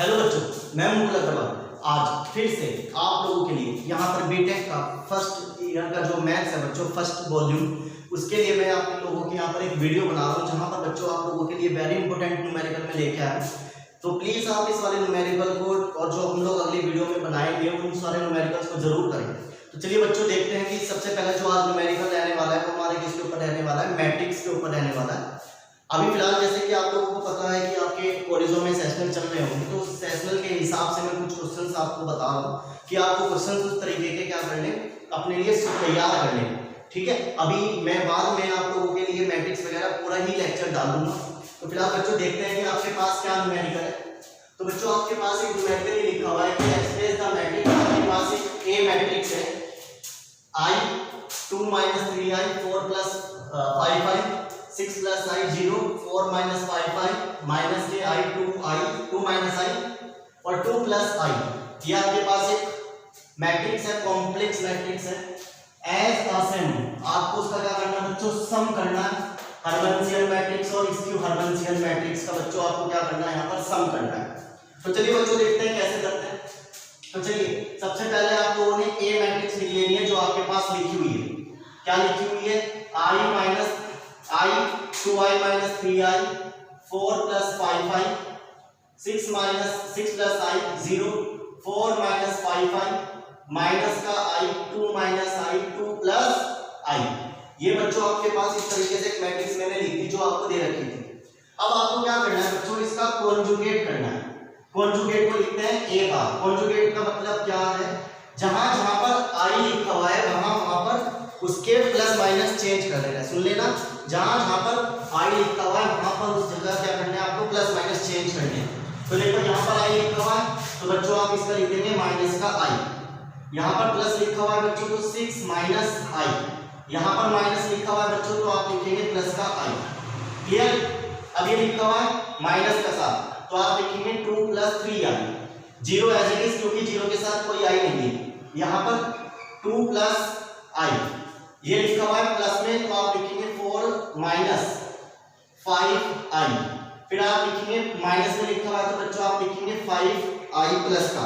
Hello बच्चों, मैं मुकुल अग्रवाल आज फिर से आप लोगों के लिए यहाँ पर बीटेक का फर्स्ट ईयर का जो मैथ्स है बच्चों, फर्स्ट वॉल्यूम, उसके लिए मैं आप लोगों के यहाँ पर एक वीडियो बना रहा हूँ जहाँ पर बच्चों आप लोगों के लिए वेरी इंपॉर्टेंट न्यूमेरिकल में लेके आया हूँ। तो प्लीज़ आप इस वाले न्यूमेरिकल को और जो हम लोग अगली वीडियो में बनाएंगे उन सारे न्यूमेरिकल्स को जरूर करें। तो चलिए बच्चों देखते हैं कि सबसे पहले जो आज न्यूमेरिकल रहने वाला है वो हमारे किसके ऊपर रहने वाला है, मैट्रिक्स के ऊपर रहने वाला है। अभी फिलहाल जैसे कि आप लोगों को पता है कि आपके कॉलेजों में सेशनल चल रहे होंगे, तो सेशनल के हिसाब से मैं कुछ क्वेश्चंस आपको बता रहा हूँ कि आपको क्वेश्चंस उस तरीके के क्या कर लें, अपने लिए तैयार कर लें। ठीक है, अभी मैं बाद में आप लोगों के लिए मैट्रिक्स वगैरह पूरा ही लेक्चर डाल दूंगा। तो फिलहाल बच्चों देखते हैं कि आपके पास क्या न्यूमेरिकल है। तो बच्चों आपके पास एक न्यूमेरिकल ही लिखा हुआ है कि एक्सप्रेस द मैट्रिक्स। आपके पास एक ए मैट्रिक्स है, I 2 - 3i 4 + 5i 6 + i 0 4 - 5i minus के i 2i 2 - i और 2 + i। ये आपके पास एक मैट्रिक्स है, कॉम्प्लेक्स मैट्रिक्स है। एज अ सम आपको उसका क्या करना है बच्चों, सम करना है। हर्मिटियन मैट्रिक्स और इसकी हर्मिटियन मैट्रिक्स का बच्चों आपको क्या करना है, यहाँ पर सम करना है। तो चलिए बच्चों देखते हैं कैसे करते हैं। तो चलिए सबसे पहले आप लोगों ने ए मैट्रिक्स लिख लेनी है जो आपके पास लिखी हुई है। क्या लिखी हुई है, i 2i - 3i 4 + 5i 6 + i 0 4 - 5i minus का i 2 - i 2 + i। ये बच्चों आपके पास इस तरीके से एक मैट्रिक्स मैंने लिखी जो आपको दे रखी थी। अब आपको क्या करना है बच्चों, इसका कॉन्जुगेट करना है। कॉन्जुगेट को लिखते हैं ए बार। कॉन्जुगेट का मतलब क्या है, जहां जहां पर i लिखा हुआ है वहां पर उसके प्लस माइनस चेंज कर देना है। सुन लेना, जहां जहां पर i लिखा हुआ है वहां पर उस जगह क्या करना है, आपको प्लस माइनस चेंज करने हैं। तो देखो यहाँ पर i लिखा हुआ है तो बच्चों आप इसका लिख देंगे माइनस का i। यहाँ पर प्लस लिखा हुआ है बच्चों तो 6 - i। यहाँ पर माइनस लिखा हुआ है बच्चों तो आप लिखेंगे प्लस का i। क्लियर। अब ये लिखा हुआ है माइनस का साथ तो आप लिखेंगे 2 + 3i 0 एज इट इज, क्योंकि 0 के साथ कोई i नहीं है। यहाँ पर 2 + i ये लिखा हुआ है प्लस में तो आप लिखेंगे 4 - 5i। फिर आप लिखेंगे माइनस में लिखा हुआ है तो बच्चों आप लिखेंगे 5i प्लस का।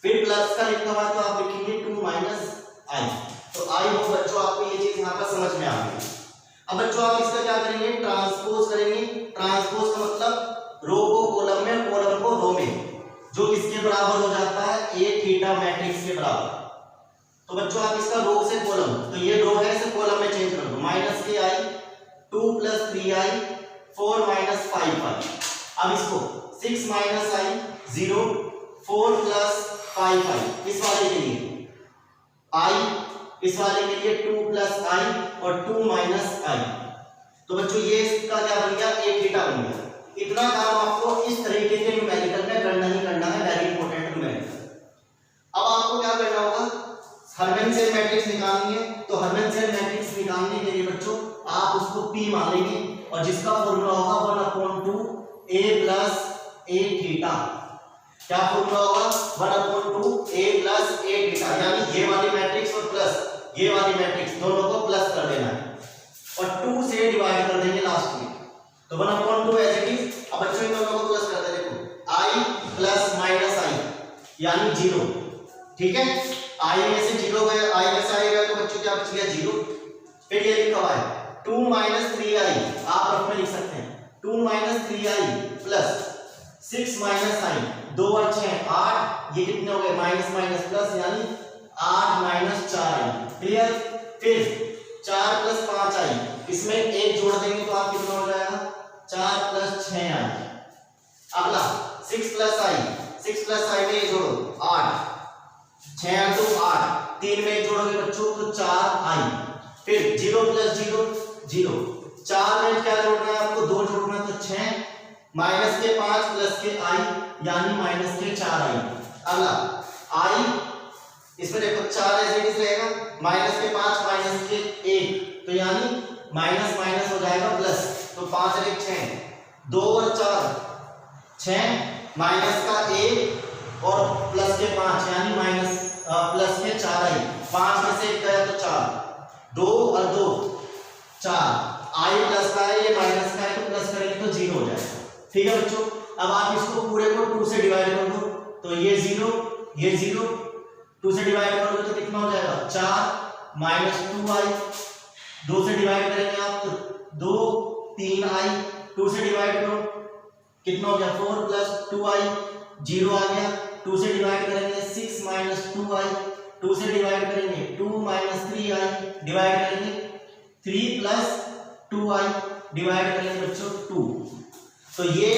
फिर प्लस का लिखा हुआ है तो आप लिखेंगे 2 - i। तो आई हो बच्चों आपको ये चीज यहाँ पर समझ में आ गई। अब बच्चों आप इसका क्या करेंगे, ट्रांसपोज करेंगे। ट्रांसपोज का मतलब रो को कॉलम में, कॉलम को रो में, जो किसके बराबर हो जाता है, ए थीटा मैट्रिक्स के बराबर। तो बच्चों आप इसका रो से कॉलम, तो ये रो है इसे कॉलम में चेंज कर दो। माइनस के i 2 + 3i 4 - 5i। अब इसको 6 - i 0 4 + 5i इस वाले के लिए i, इस वाले के लिए 2 + i और 2 - i। तो बच्चों ये इसका क्या बन गया, a थीटा बन गया। इतना काम आपको इस तरीके के न्यूमेरिकल में करना ही करना है, वेरी इंपॉर्टेंट न्यूमेरिकल। अब आपको क्या करना होगा, हर्मिटियन मैट्रिक्स निकालनी है। तो हर्मिटियन मैट्रिक्स निकालने के लिए बच्चों आप उसको p मान लेंगे और जिसका फॉर्मूला होगा 1/2 a + a थीटा। क्या फॉर्मूला होगा, 1/2 a + a थीटा, यानी ये वाली मैट्रिक्स और प्लस ये वाली मैट्रिक्स दोनों को प्लस कर देना है और 2 से डिवाइड कर देंगे लास्ट में। तो 1/2 एज इट इज। अब बच्चों इन दोनों को प्लस कर दे, देखो i + -i यानी 0। ठीक है, i में से 0 गया, i में से i गया तो बच्चों क्या बच गया, 0। फिर ये लिखा हुआ है 2 - 3i, आप रफ में लिख सकते हैं 2 - 3i प्लस 6 - i 2 और 6 8, ये कितने हो गए, माइनस माइनस प्लस यानी 8 - 4i। क्लियर। फिर 4 + 5i, इसमें एक जोड़ देंगे तो आप कितना हो जाएगा, 4 + 6i। अगला 6 + i, 6 + i में ये जोड़ो 8, 6 × 2 8, 3 में एक जोड़ोगे बच्चों तो 4i। फिर 0 + 0 0, 4 में क्या जोड़ना है आपको, 2 जोड़ना है तो 6 माइनस के 5 प्लस के i यानी माइनस के 4i। अगला i, इसमें देखो 4 एज इट इज रहेगा, माइनस के 5 माइनस के 1 तो यानी माइनस माइनस हो जाएगा प्लस, तो 5 और 1 6, 2 और 4 6 माइनस का 1 और प्लस के 5 यानी माइनस प्लस के 4i। 5 में से 1 गया तो 4, 2 और 2 4, i प्लस का है ये माइनस का है तो प्लस करेंगे तो 0 हो जाएगा। ठीक है बच्चों। अब आप इसको पूरे को 2 से डिवाइड कर दो, तो ये 0 2 से डिवाइड करोगे तो कितना हो जाएगा 4 माइनस 2i, 2 से डिवाइड करेंगे आप तो 2 3i, 2 से डिवाइड करो कितना हो गया 4 प्लस 2i, 0 आ गया, 2 से डिवाइड करेंगे 6 माइनस 2i, 2 से डिवाइड करेंगे 2 माइनस 3i, डिवाइड करेंगे 3 प्लस 2i, डिवाइड करेंगे बच्चों 2। तो ये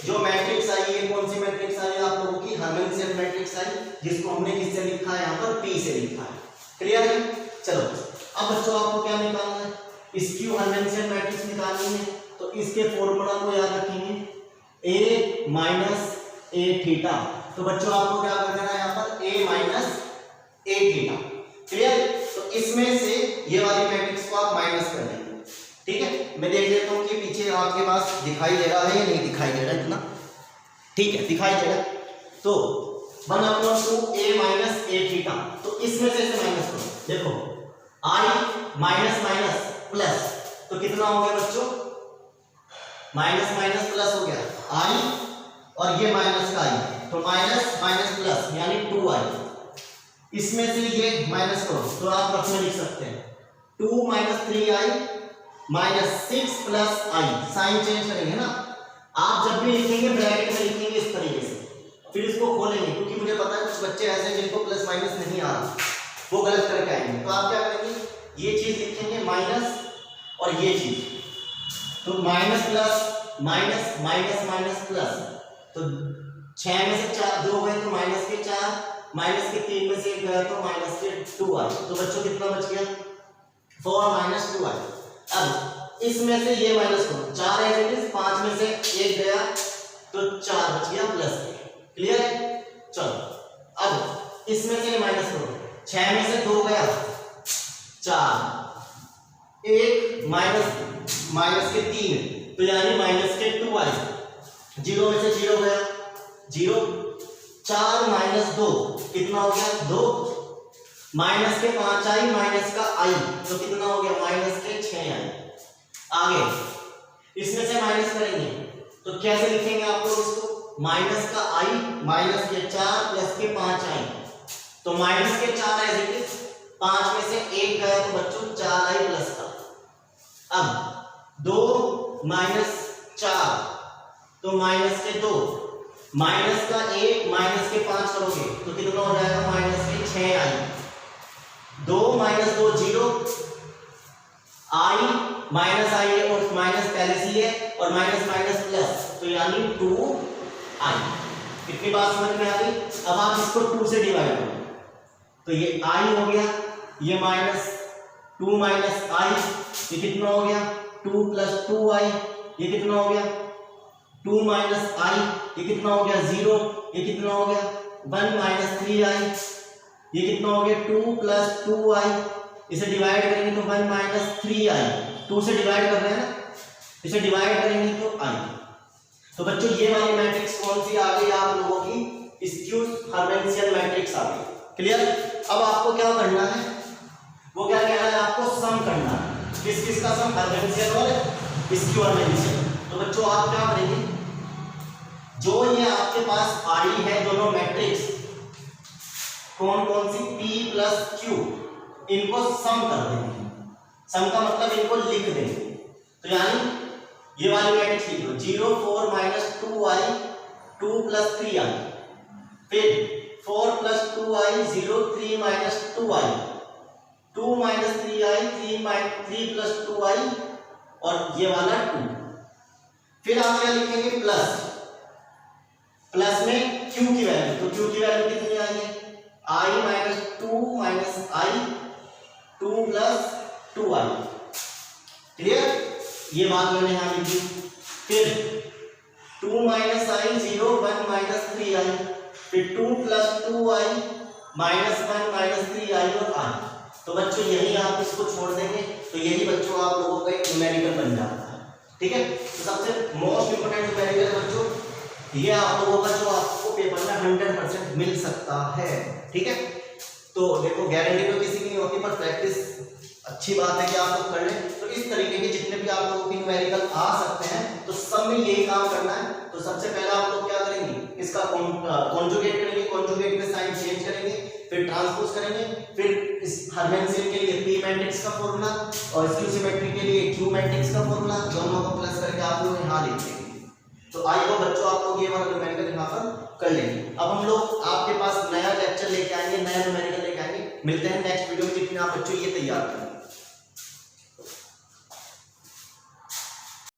जो मैट्रिक्स आई है कौन सी मैट्रिक्स आई आप लोगों की हर्मिटियन मैट्रिक्स आई, जिसको हमने किससे लिखा है यहाँ पर P से लिखा है। क्लियर है? चलो अब बच्चों आपको क्या निकालना है, स्क्यू हर्मिटियन मैट्रिक्स निकालनी है। तो इसके फॉर्मूला को याद रखेंगे a माइनस a थीटा। तो बच्चों आपको क्या कर देना है यहाँ पर a minus a theta. Clear? तो इसमें से ये वाली मैट्रिक्स को आप माइनस कर देंगे। ठीक है, मैं देख लेता हूँ कि पीछे आपके पास दिखाई दे रहा है या नहीं दिखाई दे रहा है इतना। ठीक है, दिखाई दे रहा है। तो 1/2 a माइनस a थीटा, तो इसमें से माइनस करो। देखो i माइनस माइनस प्लस, तो कितना हो गया बच्चों माइनस माइनस प्लस हो गया i, और ये माइनस का i, तो माइनस माइनस प्लस यानी 2i। इसमें से ये माइनस करो तो आप रफ में लिख सकते हैं 2 minus 3i minus 6 plus i, sign change करेंगे ना। आप जब भी लिखेंगे ब्रैकेट में लिखेंगे इस तरीके से, फिर इसको खोलेंगे, क्योंकि मुझे पता है कुछ बच्चे ऐसे हैं जिनको प्लस माइनस नहीं आ रहा, वो गलत करके आएंगे। तो आप क्या करेंगे, ये चीज लिखेंगे माइनस और ये चीज, तो minus plus minus minus minus plus, तो 6 में से 4 2 गए तो माइनस के 4, माइनस के 3 में से 1 गया तो माइनस के 2i। तो बच्चों कितना बच गया 4 माइनस 2i। अब इसमें से ये माइनस करो, 4 है 5 में से 1 गया तो 4 बच गया प्लस के। क्लियर है? चलो अब इसमें से ये माइनस करो, 6 में से 2 गया 4, 1 माइनस माइनस के 3, तो यानी माइनस के 2i, 0 में से 0 गया 0, 4 माइनस 2 कितना हो गया 2, माइनस के 5i माइनस का i, तो कितना हो गया माइनस के 6i। आगे इसमें से माइनस करेंगे तो कैसे लिखेंगे आप लोग इसको, माइनस का i माइनस के 4 प्लस के 5i, तो माइनस के 4 एज इट इज, 5 में से 1 गया तो बच्चों 4i प्लस का। अब 2 माइनस 4 तो माइनस के 2, माइनस का 1 माइनस के 5 करोगे तो कितना हो जाएगा माइनस के 6i, 2 माइनस 2 0, i माइनस आई है और माइनस पहले से है और माइनस माइनस प्लस, तो यानी 2i। कितनी बात समझ में आ गई? अब आप इसको 2 से डिवाइड करो, तो ये i हो गया, ये माइनस 2 माइनस i, ये कितना हो गया 2 प्लस 2i, ये कितना हो गया 2 माइनस i, ये कितना हो गया 0, ये कितना हो गया 1 माइनस 3i, ये कितना हो गया 2 प्लस 2i, इसे डिवाइड करेंगे तो 1 माइनस 3i, 2 से डिवाइड कर रहे हैं ना, इसे डिवाइड करेंगे तो i। तो बच्चों ये वाली मैट्रिक्स कौन सी आ गई आप लोगों की, स्क्यू हर्मिटियन मैट्रिक्स आ गई। क्लियर? अब आपको क्या करना है, वो क्या कह रहा है आपको सम करना है, किस किस का सम, हर्मिटियन और स्क्यू हर्मिटियन। तो बच्चों आप क्या करेंगे, जो ये आपके पास आई है दोनों मैट्रिक्स कौन कौन सी p प्लस q, इनको सम कर देंगे। सम का मतलब इनको लिख देंगे, तो यानी ये वाली मैट्रिक्स लिख लो 0 4 माइनस 2i 2 प्लस 3i, फिर 4 plus 2i 0 3 minus 2i 2 minus 3i 3 plus 2i और ये वाला 2। फिर आप क्या लिखेंगे प्लस, प्लस में q की वैल्यू, तो q की वैल्यू कितनी आई है i minus 2 minus i 2 plus 2i। Clear? ये बात मैंने यहां लिखी। फिर 2 माइनस i 0 1 माइनस 3i, फिर 2 plus 2i minus 1 minus 3i और i। तो बच्चों यही आप इसको छोड़ देंगे तो यही बच्चों आप लोगों का एक न्यूमेरिकल बन जाता है। ठीक है, तो सबसे मोस्ट इंपोर्टेंट न्यूमेरिकल बच्चों ये आप लोगों का जो आपको पेपर में 100% मिल सकता है। ठीक है, तो देखो गारंटी तो किसी की नहीं होती, पर प्रैक्टिस अच्छी बात है कि आप लोग कर लें। तो इस तरीके के जितने भी आप लोगों के न्यूमेरिकल आ सकते हैं तो सब में यही काम करना है। तो सबसे पहले आप लोग क्या करेंगे, इसका कॉन्जुगेट करेंगे, कॉन्जुगेट में साइन चेंज करेंगे, फिर ट्रांसपोज करेंगे, फिर इस हर्मेटियन के लिए p मैट्रिक्स का फॉर्मूला और स्क्यू सिमेट्री के लिए q मैट्रिक्स का फॉर्मूला, दोनों को प्लस करके आप लोग यहाँ लिख लेंगे। तो आई होप बच्चों आप लोग ये वाला न्यूमेरिकल यहाँ पर कर लेंगे। अब हम लोग आपके पास नया लेक्चर लेके आएंगे, नया न्यूमेरिकल लेके आएंगे। मिलते हैं नेक्स्ट वीडियो में, जितने आप बच्चों ये तैयार करें।